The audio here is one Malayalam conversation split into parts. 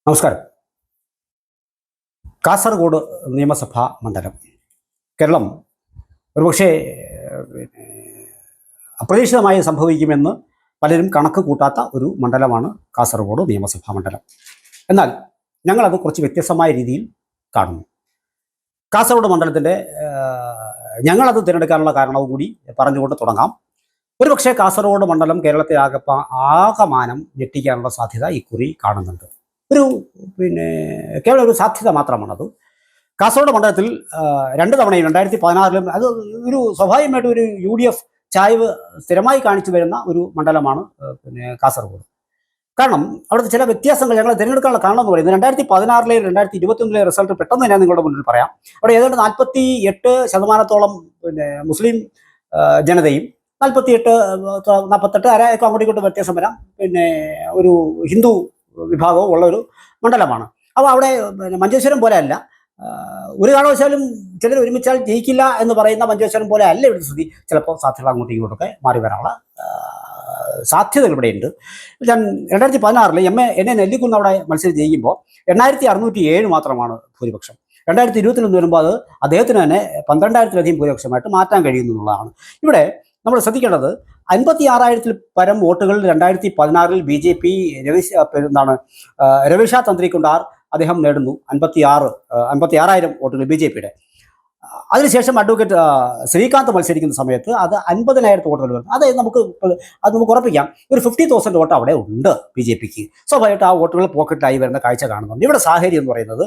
നമസ്കാരം. കാസർഗോഡ് നിയമസഭാ മണ്ഡലം കേരളം ഒരുപക്ഷെ അപ്രതീക്ഷിതമായി സംഭവിക്കുമെന്ന് പലരും കണക്ക് കൂട്ടാത്ത ഒരു മണ്ഡലമാണ് കാസർഗോഡ് നിയമസഭാ മണ്ഡലം. എന്നാൽ ഞങ്ങളത് കുറച്ച് വ്യത്യസ്തമായ രീതിയിൽ കാണുന്നു. കാസർഗോഡ് മണ്ഡലത്തിൻ്റെ ഞങ്ങളത് തിരഞ്ഞെടുക്കാനുള്ള കാരണവും കൂടി പറഞ്ഞുകൊണ്ട് തുടങ്ങാം. ഒരുപക്ഷെ കാസർഗോഡ് മണ്ഡലം കേരളത്തെ ആകമാനം ഞെട്ടിക്കാനുള്ള സാധ്യത ഇക്കുറി കാണുന്നുണ്ട്. ഒരു കേവലം ഒരു സാധ്യത മാത്രമാണത്. കാസർഗോഡ് മണ്ഡലത്തിൽ 2 തവണയും 2016 അത് ഒരു സ്വാഭാവികമായിട്ട് ഒരു UDF ചായ്വ് സ്ഥിരമായി കാണിച്ചു വരുന്ന ഒരു മണ്ഡലമാണ് കാസർഗോഡ്. കാരണം അവിടുത്തെ ചില വ്യത്യാസങ്ങൾ ഞങ്ങൾ തിരഞ്ഞെടുക്കാനുള്ള കാരണം എന്ന് പറയുന്നത് 2016 2021 റിസൾട്ട് പെട്ടെന്ന് ഞാൻ നിങ്ങളുടെ മുന്നിൽ പറയാം. അവിടെ ഏതാണ്ട് 48% മുസ്ലിം ജനതയും 48 അരയൊക്കെ അങ്ങോട്ടും ഇങ്ങോട്ടും വ്യത്യാസം വരാം, ഒരു ഹിന്ദു വിഭാഗവും ഉള്ള ഒരു മണ്ഡലമാണ്. അപ്പോൾ അവിടെ മഞ്ചേശ്വരം പോലെ അല്ല, ഒരു കാരണവശാലും ചിലർ ഒരുമിച്ചാൽ ജയിക്കില്ല എന്ന് പറയുന്ന മഞ്ചേശ്വരം പോലെ അല്ല ഇവിടുത്തെ സ്ഥിതി. ചിലപ്പോൾ സാധ്യത അങ്ങോട്ടും ഇങ്ങോട്ടൊക്കെ മാറി വരാനുള്ള സാധ്യതകൾ ഇവിടെയുണ്ട്. ഞാൻ 2016 എന്നെ നെല്ലിക്കുന്ന് അവിടെ മത്സരം ജയിക്കുമ്പോൾ 8607 മാത്രമാണ് ഭൂരിപക്ഷം. 2021 വരുമ്പോൾ അത് അദ്ദേഹത്തിന് തന്നെ 12,000-ലധികം ഭൂരിപക്ഷമായിട്ട് മാറ്റാൻ കഴിയുന്നു എന്നുള്ളതാണ്. ഇവിടെ നമ്മൾ ശ്രദ്ധിക്കേണ്ടത് 56,000-ൽ പരം വോട്ടുകൾ 2016 BJP രവീഷ തന്ത്രിക്കുണ്ടാർ അദ്ദേഹം നേടുന്നു. 56,000 വോട്ടുകൾ BJPയുടെ. അതിനുശേഷം അഡ്വക്കേറ്റ് ശ്രീകാന്ത് മത്സരിക്കുന്ന സമയത്ത് അത് 50,000 വോട്ടുകൾ വരുന്നു. അത് നമുക്ക് ഉറപ്പിക്കാം, ഒരു 50,000 വോട്ട് അവിടെ ഉണ്ട് BJPക്ക്. സ്വാഭാവികമായിട്ട് ആ വോട്ടുകൾ പോക്കറ്റായി വരുന്ന കാഴ്ച കാണുന്നുണ്ട്. ഇവിടെ സാഹചര്യം എന്ന് പറയുന്നത്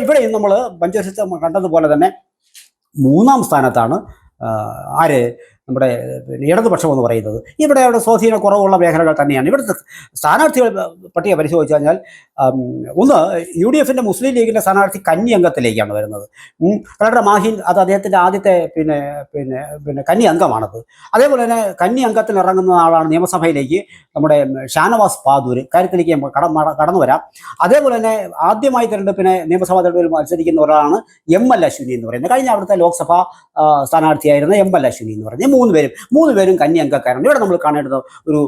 ഇവിടെയും നമ്മൾ പഞ്ചവർഷത്തെ കണ്ടതുപോലെ തന്നെ 3-ാം സ്ഥാനത്താണ് നമ്മുടെ ഇടതുപക്ഷം എന്ന് പറയുന്നത്. ഇവിടെ സ്വാധീന കുറവുള്ള മേഖലകൾ തന്നെയാണ്. ഇവിടുത്തെ സ്ഥാനാർത്ഥികൾ പട്ടിക പരിശോധിച്ചു കഴിഞ്ഞാൽ ഒന്ന് UDFന്റെ മുസ്ലിം ലീഗിൻ്റെ സ്ഥാനാർത്ഥി കന്നി അംഗത്തിലേക്കാണ് വരുന്നത്. കളക്ടർ മാഹിൻ, അത് അദ്ദേഹത്തിൻ്റെ ആദ്യത്തെ കന്നി അംഗമാണത്. അതേപോലെ തന്നെ കന്നി അംഗത്തിൽ ഇറങ്ങുന്ന ആളാണ് നിയമസഭയിലേക്ക് നമ്മുടെ ഷാനവാസ് പാദൂർ. കാര്യത്തിലേക്ക് കടന്നു വരാം. അതേപോലെ തന്നെ ആദ്യമായി തിരഞ്ഞെടുപ്പിനെ നിയമസഭാ തെരഞ്ഞെടുപ്പിൽ മത്സരിക്കുന്ന ഒരാളാണ് ML അശ്വിനി എന്ന് പറയുന്നത്. കഴിഞ്ഞ അവിടുത്തെ ലോക്സഭാ സ്ഥാനാർത്ഥിയായിരുന്ന ML അശ്വിനി എന്ന് പറഞ്ഞ് 3 പേരും കന്നി അംഗക്കാരാണ്. ഇവിടെ നമ്മൾ കാണേണ്ടത് ഒരു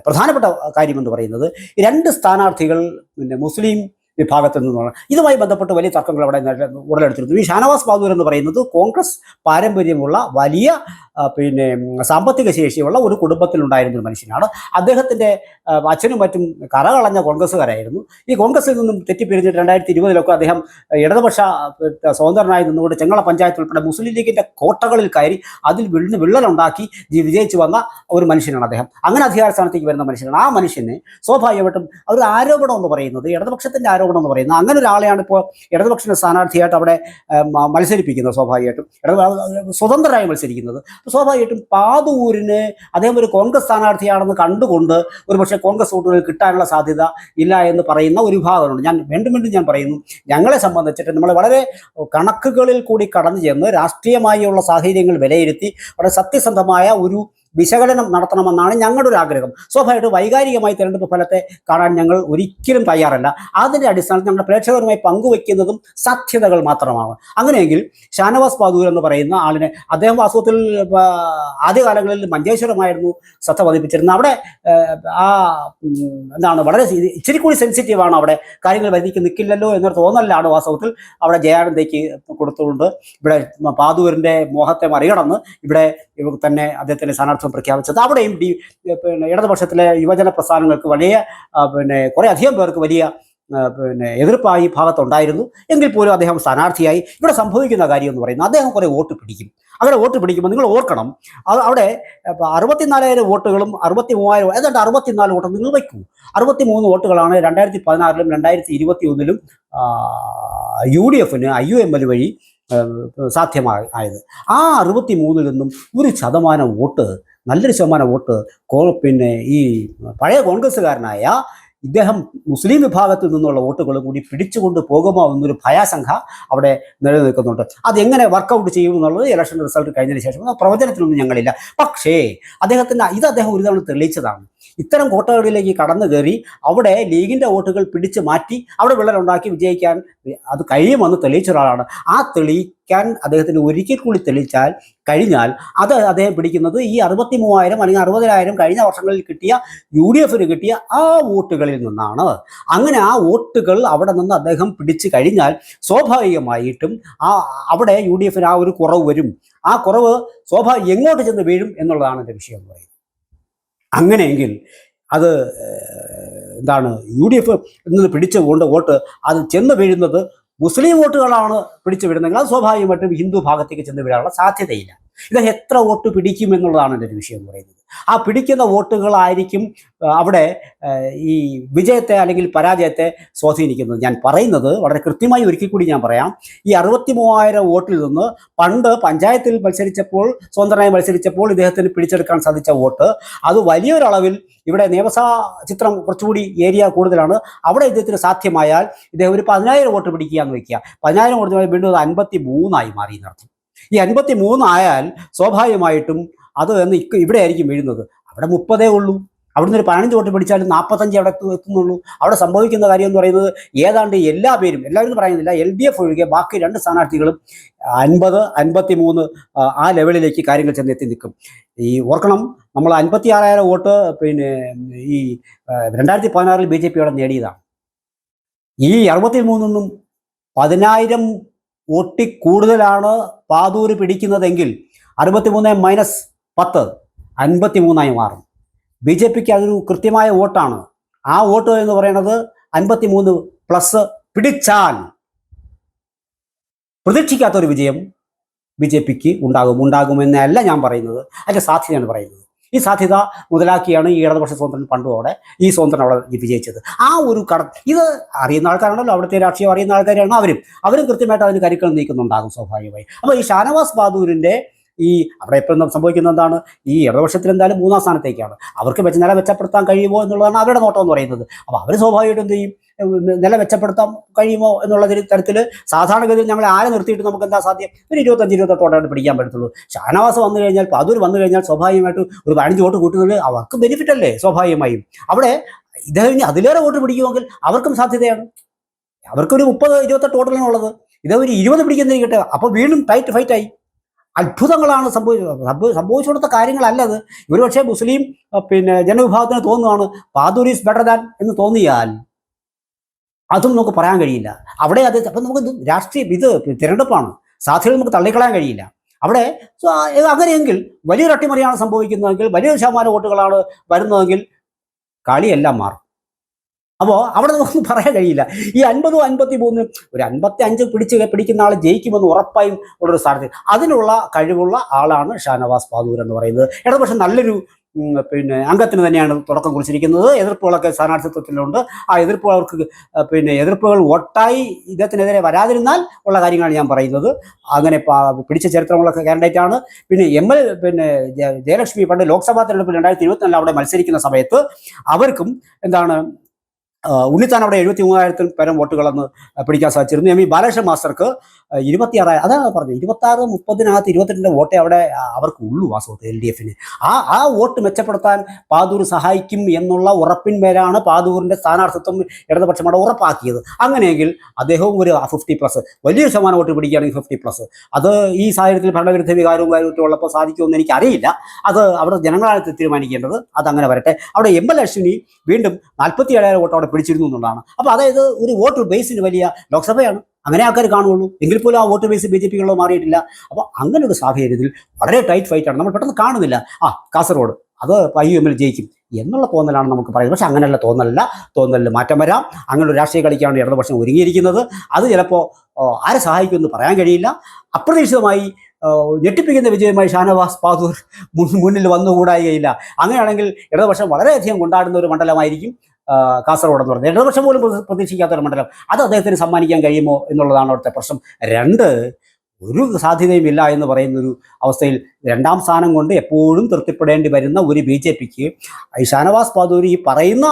പ്രധാനപ്പെട്ട കാര്യമെന്ന് പറയുന്നത് 2 സ്ഥാനാർത്ഥികൾ മുസ്ലിം വിഭാഗത്തിൽ നിന്നുള്ള ഇതുമായി ബന്ധപ്പെട്ട് വലിയ തർക്കങ്ങൾ അവിടെ ഉടലെടുത്തിരുന്നു. ഈ ഷാനവാസ് പാദൂർ എന്ന് പറയുന്നത് കോൺഗ്രസ് പാരമ്പര്യമുള്ള വലിയ സാമ്പത്തിക ശേഷിയുള്ള ഒരു കുടുംബത്തിലുണ്ടായിരുന്ന ഒരു മനുഷ്യനാണ്. അദ്ദേഹത്തിൻ്റെ അച്ഛനും മറ്റും കറകളഞ്ഞ കോൺഗ്രസ്സുകാരായിരുന്നു. ഈ കോൺഗ്രസിൽ നിന്നും തെറ്റിപ്പിരിഞ്ഞിട്ട് 2020 അദ്ദേഹം ഇടതുപക്ഷ സ്വതന്ത്രനായി നിന്നുകൊണ്ട് ചെങ്ങള പഞ്ചായത്ത് ഉൾപ്പെടെ മുസ്ലിം ലീഗിൻ്റെ കോട്ടകളിൽ കയറി അതിൽ വിള്ളലുണ്ടാക്കി വിജയിച്ചു വന്ന ഒരു മനുഷ്യനാണ് അദ്ദേഹം. അങ്ങനെ അധികാര സ്ഥാനത്തേക്ക് വരുന്ന മനുഷ്യനാണ്. ആ മനുഷ്യനെ സ്വാഭാവികമായിട്ടും ഒരു ആരോപണം എന്ന് പറയുന്നത്, ഇടതുപക്ഷത്തിൻ്റെ ആരോപണം എന്ന് പറയുന്നത്, അങ്ങനെ ഒരാളെയാണ് ഇപ്പോൾ ഇടതുപക്ഷ സ്ഥാനാർത്ഥിയായിട്ട് അവിടെ മത്സരിപ്പിക്കുന്നത്. സ്വാഭാവികമായിട്ടും സ്വതന്ത്രരായി മത്സരിക്കുന്നത്. സ്വാഭാവികമായിട്ടും പാദൂരിന് അദ്ദേഹം ഒരു കോൺഗ്രസ് സ്ഥാനാർത്ഥിയാണെന്ന് കണ്ടുകൊണ്ട് ഒരുപക്ഷെ കോൺഗ്രസ് വോട്ടുകൾ കിട്ടാനുള്ള സാധ്യത ഇല്ല എന്ന് പറയുന്ന ഒരു വിഭാഗമുണ്ട്. ഞാൻ വീണ്ടും പറയുന്നു, ഞങ്ങളെ സംബന്ധിച്ചിട്ട് നമ്മൾ വളരെ കണക്കുകളിൽ കൂടി കടന്നു ചെന്ന് രാഷ്ട്രീയമായുള്ള സാഹചര്യങ്ങൾ വിലയിരുത്തി വളരെ സത്യസന്ധമായ ഒരു വിശകലനം നടത്തണമെന്നാണ് ഞങ്ങളുടെ ഒരു ആഗ്രഹം. സ്വാഭാവികമായിട്ട് വൈകാരികമായി തിരഞ്ഞെടുപ്പ് ഫലത്തെ കാണാൻ ഞങ്ങൾ ഒരിക്കലും തയ്യാറല്ല. അതിൻ്റെ അടിസ്ഥാനത്തിൽ ഞങ്ങളുടെ പ്രേക്ഷകരുമായി പങ്കുവയ്ക്കുന്നതും സാധ്യതകൾ മാത്രമാണ്. അങ്ങനെയെങ്കിൽ ഷാനവാസ് പാദൂർ എന്ന് പറയുന്ന ആളിനെ, അദ്ദേഹം വാസ്തവത്തിൽ ആദ്യകാലങ്ങളിൽ മഞ്ചേശ്വരമായിരുന്നു ശ്രദ്ധ പതിപ്പിച്ചിരുന്നത്. അവിടെ വളരെ ഇച്ചിരി കൂടി സെൻസിറ്റീവാണ്. അവിടെ കാര്യങ്ങൾ വരിക്ക് നിൽക്കില്ലല്ലോ എന്നൊരു തോന്നലാണ് വാസ്തവത്തിൽ അവിടെ ജയാനന്ദയ്ക്ക് കൊടുത്തുകൊണ്ട് ഇവിടെ പാദൂരിൻ്റെ മോഹത്തെ മറികടന്ന് ഇവിടെ തന്നെ അദ്ദേഹത്തിൻ്റെ സ്ഥാനാർത്ഥി പ്രഖ്യാപിച്ചത്. അവിടെയും ഇടതുപക്ഷത്തിലെ യുവജന പ്രസ്ഥാനങ്ങൾക്ക് വലിയ കുറേ അധികം പേർക്ക് വലിയ എതിർപ്പായി ഭാഗത്തുണ്ടായിരുന്നു. എങ്കിൽ പോലും അദ്ദേഹം സ്ഥാനാർത്ഥിയായി. ഇവിടെ സംഭവിക്കുന്ന കാര്യം എന്ന് പറയുന്നത് അദ്ദേഹം കുറേ വോട്ട് പിടിക്കും. അങ്ങനെ വോട്ട് പിടിക്കുമ്പോൾ നിങ്ങൾ ഓർക്കണം, അവിടെ 64,000 വോട്ടുകളും 63,000 ഏതാണ്ട് 64 വോട്ട് നിങ്ങൾ വയ്ക്കൂ. 63 വോട്ടുകളാണ് 2016 2021 UDFന് IUML വഴി സാധ്യമായത്. ആ 63-ൽ നിന്നും 1% വോട്ട്, നല്ലൊരു ശതമാനം വോട്ട് ഈ പഴയ കോൺഗ്രസ്സുകാരനായ ഇദ്ദേഹം മുസ്ലിം വിഭാഗത്തിൽ നിന്നുള്ള വോട്ടുകളും കൂടി പിടിച്ചുകൊണ്ട് പോകുമോ എന്നൊരു ഭയാശങ്ക അവിടെ നിലനിൽക്കുന്നുണ്ട്. അതെങ്ങനെ വർക്കൗട്ട് ചെയ്യും എന്നുള്ളത് ഇലക്ഷൻ റിസൾട്ട് കഴിഞ്ഞതിന് ശേഷം പ്രവചനത്തിലൊന്നും ഞങ്ങളില്ല. പക്ഷേ അദ്ദേഹം ഒരു തവണ തെളിയിച്ചതാണ്. ഇത്തരം കോട്ടകളിലേക്ക് കടന്നു കയറി അവിടെ ലീഗിൻ്റെ വോട്ടുകൾ പിടിച്ചു മാറ്റി അവിടെ വിള്ളലുണ്ടാക്കി വിജയിക്കാൻ അത് കഴിയുമെന്ന് തെളിയിച്ച ഒരാളാണ്. ആ തെളിയിക്കാൻ അദ്ദേഹത്തിന് ഒരിക്കൽ കൂടി തെളിയിച്ചാൽ കഴിഞ്ഞാൽ അത് അദ്ദേഹം പിടിക്കുന്നത് ഈ 63,000 അല്ലെങ്കിൽ 60,000 കഴിഞ്ഞ വർഷങ്ങളിൽ കിട്ടിയ UDF കിട്ടിയ ആ വോട്ടുകളിൽ നിന്നാണ്. അങ്ങനെ ആ വോട്ടുകൾ അവിടെ നിന്ന് അദ്ദേഹം പിടിച്ചു കഴിഞ്ഞാൽ സ്വാഭാവികമായിട്ടും അവിടെ UDF ആ ഒരു കുറവ് വരും. ആ കുറവ് എങ്ങോട്ട് ചെന്ന് വീഴും എന്നുള്ളതാണ് എൻ്റെ വിഷയം എന്ന് പറയുന്നത്. അങ്ങനെയെങ്കിൽ അത് എന്താണ് UDF നിന്ന് പിടിച്ചുകൊണ്ട് വോട്ട് അത് ചെന്ന് വീഴുന്നത് മുസ്ലിം വോട്ടുകളാണ് പിടിച്ചു വിടുന്നതെങ്കിൽ അത് സ്വാഭാവികമായിട്ടും ഹിന്ദു ഭാഗത്തേക്ക് ചെന്ന് വീഴാനുള്ള സാധ്യതയില്ല. ഇത് എത്ര വോട്ട് പിടിക്കും എന്നുള്ളതാണ് എൻ്റെ ഒരു വിഷയം എന്ന് പറയുന്നത്. ആ പിടിക്കുന്ന വോട്ടുകളായിരിക്കും അവിടെ ഈ വിജയത്തെ അല്ലെങ്കിൽ പരാജയത്തെ സ്വാധീനിക്കുന്നത്. ഞാൻ പറയുന്നത് വളരെ കൃത്യമായി ഒരിക്കൽ കൂടി ഞാൻ പറയാം. ഈ 63,000 വോട്ടിൽ നിന്ന് പണ്ട് പഞ്ചായത്തിൽ മത്സരിച്ചപ്പോൾ സ്വതന്ത്രമായി മത്സരിച്ചപ്പോൾ ഇദ്ദേഹത്തിന് പിടിച്ചെടുക്കാൻ സാധിച്ച വോട്ട് അത് വലിയൊരളവിൽ ഇവിടെ നിയമസഭാ ചിത്രം കുറച്ചുകൂടി ഏരിയ കൂടുതലാണ്. അവിടെ ഇദ്ദേഹത്തിന് സാധ്യമായാൽ ഇദ്ദേഹം ഒരു 10,000 വോട്ട് പിടിക്കുക എന്ന് വയ്ക്കുക. 10,000 വോട്ട് വീണ്ടും 53 മാറി എന്നർത്ഥം. ഈ 53 ആയാൽ സ്വാഭാവികമായിട്ടും അത് ഇവിടെ ആയിരിക്കും വീഴുന്നത്. അവിടെ 30 ഉള്ളൂ. അവിടുന്ന് ഒരു 15 വോട്ട് പിടിച്ചാലും 45 അവിടെ എത്തുന്നുള്ളൂ. അവിടെ സംഭവിക്കുന്ന കാര്യം എന്ന് പറയുന്നത് ഏതാണ്ട് എല്ലാവരും പറയുന്നില്ല, LDF ഒഴികെ ബാക്കി 2 സ്ഥാനാർത്ഥികളും 50, 53 ആ ലെവലിലേക്ക് കാര്യങ്ങൾ ചെന്നെത്തി നിൽക്കും. ഈ ഓർക്കണം, നമ്മൾ 56,000 വോട്ട് ഈ 2016 BJP അവിടെ നേടിയതാണ്. ഈ 63 10,000 വോട്ടിൽ കൂടുതലാണ് പാതൂര് പിടിക്കുന്നതെങ്കിൽ 63 - 10 53 മാറും. BJPക്ക് അതൊരു കൃത്യമായ വോട്ടാണ്. ആ വോട്ട് എന്ന് പറയുന്നത് 53 പ്ലസ് പിടിച്ചാൽ പ്രതീക്ഷിക്കാത്തൊരു വിജയം BJPക്ക് ഉണ്ടാകുമെന്നല്ല ഞാൻ പറയുന്നത്, അതിൻ്റെ സാധ്യതയാണ് പറയുന്നത്. ഈ സാധ്യത മുതലാക്കിയാണ് ഈ ഇടതുപക്ഷ സ്വതന്ത്രൻ പണ്ടും ഈ സ്വതന്ത്രൻ അവിടെ വിജയിച്ചത്. ആ ഒരു ഇത് അറിയുന്ന ആൾക്കാരാണല്ലോ, അവിടുത്തെ രാഷ്ട്രീയം അറിയുന്ന ആൾക്കാരാണ് അവരും കൃത്യമായിട്ട് അതിന് കരുക്കൾ നീക്കുന്നുണ്ടാകും സ്വാഭാവികമായി. അപ്പോൾ ഈ ഷാനവാസ് ബാദൂരിൻ്റെ അവിടെ ഇപ്പം സംഭവിക്കുന്നത് എന്താണ്? ഈ ഇടതുപക്ഷത്തിൽ എന്തായാലും 3-ാം സ്ഥാനത്തേക്കാണ്. അവർക്ക് നില മെച്ചപ്പെടുത്താൻ കഴിയുമോ എന്നുള്ളതാണ് അവരുടെ നോട്ടം എന്ന് പറയുന്നത്. അപ്പോൾ അവർ സ്വാഭാവികമായിട്ടും എന്ത് ചെയ്യും? നില മെച്ചപ്പെടുത്താൻ കഴിയുമോ എന്നുള്ള തരത്തിൽ സാധാരണഗതിയിൽ ഞങ്ങൾ ആരെ നിർത്തിയിട്ട് നമുക്ക് എന്താ സാധ്യം? ഒരു 25-28 പിടിക്കാൻ പറ്റത്തുള്ളൂ. ഷാനവാസ് വന്നു കഴിഞ്ഞാൽ, പാതൂർ വന്നു കഴിഞ്ഞാൽ സ്വാഭാവികമായിട്ടും ഒരു 15 വോട്ട് കൂട്ടുന്നത് അവർക്ക് ബെനിഫിറ്റ് അല്ലേ? സ്വാഭാവികമായും അവിടെ ഇദ്ദേഹം ഇനി അതിലേറെ വോട്ട് പിടിക്കുമെങ്കിൽ അവർക്കും സാധ്യതയാണ്. അവർക്കൊരു 30-28 വോട്ടിലാണുള്ളത്. ഇദ്ദേഹം ഒരു 20 പിടിക്കുന്നിരിക്കട്ടെ, അപ്പോൾ വീണ്ടും ടൈറ്റ് ഫൈറ്റായി. അത്ഭുതങ്ങളാണ് സംഭവിച്ചു കൊടുത്ത കാര്യങ്ങളല്ലത്. ഒരുപക്ഷെ മുസ്ലിം ജനവിഭാഗത്തിന് തോന്നുകയാണ് പാതൂർ ഈസ് ബെറ്റർ ദാൻ എന്ന് തോന്നിയാൽ അതും നമുക്ക് പറയാൻ കഴിയില്ല. അവിടെ അപ്പം നമുക്ക് തിരഞ്ഞെടുപ്പാണ്, സാധ്യതകൾ നമുക്ക് തള്ളിക്കളയാൻ കഴിയില്ല. അവിടെ അങ്ങനെയെങ്കിൽ വലിയൊരു അട്ടിമറിയാണ് സംഭവിക്കുന്നതെങ്കിൽ, വലിയൊരു ശതമാനം വോട്ടുകളാണ് വരുന്നതെങ്കിൽ കളിയെല്ലാം മാറും. അപ്പോൾ അവിടെ നമുക്കൊന്നും പറയാൻ കഴിയില്ല. ഈ 50, 53 ഒരു 55 പിടിക്കുന്ന ആൾ ജയിക്കുമെന്ന് ഉറപ്പായും ഉള്ളൊരു സ്ഥാനത്ത് അതിനുള്ള കഴിവുള്ള ആളാണ് ഷാനവാസ് ബാദൂർ എന്ന് പറയുന്നത്. ഇടതുപക്ഷം നല്ലൊരു അംഗത്തിന് തന്നെയാണ് തുടക്കം കുറിച്ചിരിക്കുന്നത്. എതിർപ്പുകളൊക്കെ സ്ഥാനാർത്ഥിത്വത്തിലുണ്ട്. ആ എതിർപ്പുകൾ വോട്ടായി ഇദ്ദേഹത്തിനെതിരെ വരാതിരുന്നാൽ ഉള്ള കാര്യങ്ങളാണ് ഞാൻ പറയുന്നത്. അങ്ങനെ പിടിച്ച ചരിത്രങ്ങളൊക്കെ കാൻഡിഡേറ്റ് ആണ്. ജയലക്ഷ്മി പണ്ട് ലോക്സഭാ തെരഞ്ഞെടുപ്പിൽ 2024 അവിടെ മത്സരിക്കുന്ന സമയത്ത് അവർക്കും ഉണ്ണിത്താൻ അവിടെ 73,000 പരം വോട്ടുകളെന്ന് പിടിക്കാൻ സാധിച്ചിരുന്നു. ME ബാലകൃഷ്ണൻ മാസ്റ്റർക്ക് 26,000, അതാണ് പറഞ്ഞത്, 26, 30-നകത്ത് 22 വോട്ടേ അവിടെ അവർക്ക് ഉള്ളൂ വാസ്തവത്തിൽ LDFന്. ആ വോട്ട് മെച്ചപ്പെടുത്താൻ പാതൂർ സഹായിക്കും എന്നുള്ള ഉറപ്പിന്മേലാണ് പാതൂരിൻ്റെ സ്ഥാനാർത്ഥിത്വം ഇടതുപക്ഷം അവിടെ ഉറപ്പാക്കിയത്. അങ്ങനെയെങ്കിൽ അദ്ദേഹവും ഒരു 50+, വലിയൊരു ശതമാനം വോട്ട് പിടിക്കുകയാണെങ്കിൽ 50+, അത് ഈ സാഹചര്യത്തിൽ ഭരണവിരുദ്ധ വികാരവും കാര്യമൊക്കെ ഉള്ളപ്പോൾ സാധിക്കുമെന്ന് എനിക്കറിയില്ല. അത് അവിടെ ജനങ്ങളാണ് തീരുമാനിക്കേണ്ടത്. അതങ്ങനെ വരട്ടെ. അവിടെ ML അശ്വിനി വീണ്ടും 47,000 വോട്ട് അവിടെ പിടിച്ചിരുന്നു എന്നുള്ളതാണ്. അപ്പോൾ അതായത് ഒരു വോട്ട് ബേസിന് വലിയ ലോക്സഭയാണ്, അങ്ങനെ ആൾക്കാർ കാണുള്ളൂ. എങ്കിൽ പോലും ആ വോട്ട് ബേസ് BJPക്കുള്ളത് മാറിയിട്ടില്ല. അപ്പോൾ അങ്ങനെ ഒരു സാഹചര്യത്തിൽ വളരെ ടൈറ്റ് ഫൈറ്റാണ്. നമ്മൾ പെട്ടെന്ന് കാണുന്നില്ല കാസർഗോഡ് അത് IUML ജയിക്കും എന്നുള്ള തോന്നലാണ് നമുക്ക് പറയുന്നത്. പക്ഷെ അങ്ങനെയല്ല, തോന്നലിൽ മാറ്റം വരാം. അങ്ങനെ ഒരു രാഷ്ട്രീയ കളിക്കാണ് ഇടതുപക്ഷം ഒരുങ്ങിയിരിക്കുന്നത്. അത് ചിലപ്പോൾ ആരെ സഹായിക്കുമെന്ന് പറയാൻ കഴിയില്ല. അപ്രതീക്ഷിതമായി ഞെട്ടിപ്പിക്കുന്ന വിജയമായി ഷാനവാസ് ബാദൂർ മുന്നിൽ വന്നുകൂടായികയില്ല. അങ്ങനെയാണെങ്കിൽ ഇടതുപക്ഷം വളരെയധികം കൊണ്ടാടുന്ന ഒരു മണ്ഡലമായിരിക്കും കാസർഗോഡ് എന്ന് പറഞ്ഞാൽ. ഇടതുപക്ഷം പോലും പ്രതീക്ഷിക്കാത്തൊരു മണ്ഡലം. അത് അദ്ദേഹത്തിന് സമ്മാനിക്കാൻ കഴിയുമോ എന്നുള്ളതാണ് അവിടുത്തെ പ്രശ്നം. 2 ഒരു സാധ്യതയുമില്ല എന്ന് പറയുന്നൊരു അവസ്ഥയിൽ 2-ാം സ്ഥാനം കൊണ്ട് എപ്പോഴും തൃപ്തിപ്പെടേണ്ടി വരുന്ന ഒരു BJPക്ക് ഈ ഷാനവാസ് ബാദൂർ ഈ പറയുന്ന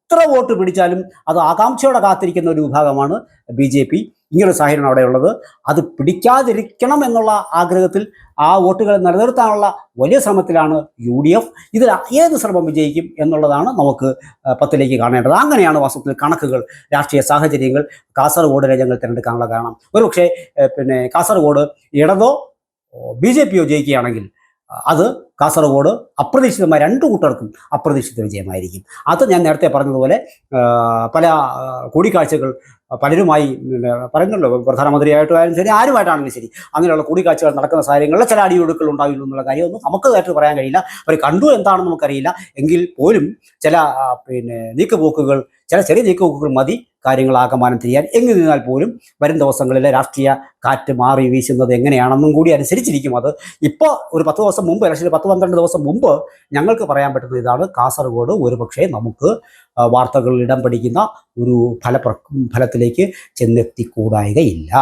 എത്ര വോട്ട് പിടിച്ചാലും അത് ആകാംക്ഷയോടെ കാത്തിരിക്കുന്ന ഒരു വിഭാഗമാണ് BJP. ഇങ്ങനൊരു സാഹചര്യമാണ് അവിടെയുള്ളത്. അത് പിടിക്കാതിരിക്കണം എന്നുള്ള ആഗ്രഹത്തിൽ ആ വോട്ടുകൾ നിലനിർത്താനുള്ള വലിയ ശ്രമത്തിലാണ് UDF. ഇതിൽ ഏത് ശ്രമം വിജയിക്കും എന്നുള്ളതാണ് നമുക്ക് പത്തിലേക്ക് കാണേണ്ടത്. അങ്ങനെയാണ് വാസ്തവത്തിൽ കണക്കുകൾ, രാഷ്ട്രീയ സാഹചര്യങ്ങൾ കാസർഗോഡ് രംഗങ്ങൾ തിരഞ്ഞെടുക്കാനുള്ള കാരണം. ഒരുപക്ഷെ കാസർഗോഡ് ഇടതോ BJPയോ ജയിക്കുകയാണെങ്കിൽ അത് കാസർഗോഡ് അപ്രതീക്ഷിതമായ രണ്ടു കൂട്ടർക്കും അപ്രതീക്ഷിത വിജയമായിരിക്കും. അത് ഞാൻ നേരത്തെ പറഞ്ഞതുപോലെ പല കൂടിക്കാഴ്ചകൾ പലരുമായി പറയുന്നുള്ളൂ, പ്രധാനമന്ത്രിയായിട്ടായാലും ശരി, ആരുമായിട്ടാണെങ്കിലും ശരി, അങ്ങനെയുള്ള കൂടിക്കാഴ്ചകൾ നടക്കുന്ന സാഹചര്യങ്ങളിൽ ചില അടിയൊഴുക്കൾ ഉണ്ടാവില്ല എന്നുള്ള കാര്യമൊന്നും നമുക്ക് നേരിട്ട് പറയാൻ കഴിയില്ല. അവർ കണ്ടു എന്താണെന്ന് നമുക്കറിയില്ല. എങ്കിൽ പോലും ചില നീക്കുപോക്കുകൾ, ചില ചെറിയ നീക്കുപോക്കുകൾ മതി കാര്യങ്ങളാകമാനം തിരിയാൻ. എങ്ങിരുന്നാൽ പോലും വരും ദിവസങ്ങളിലെ രാഷ്ട്രീയ കാറ്റ് മാറി വീശുന്നത് എങ്ങനെയാണെന്നും കൂടി അനുസരിച്ചിരിക്കും അത്. ഇപ്പോൾ ഒരു 10 ദിവസം മുമ്പ്, ഇലക്ഷന് 10-12 ദിവസം മുമ്പ് ഞങ്ങൾക്ക് പറയാൻ പറ്റുന്നത് ഇതാണ്: കാസർഗോഡ് ഒരുപക്ഷെ നമുക്ക് വാർത്തകളിൽ ഇടം പിടിക്കുന്ന ഒരു ഫലത്തിലേക്ക് ചെന്നെത്തിക്കൂടായികയില്ല.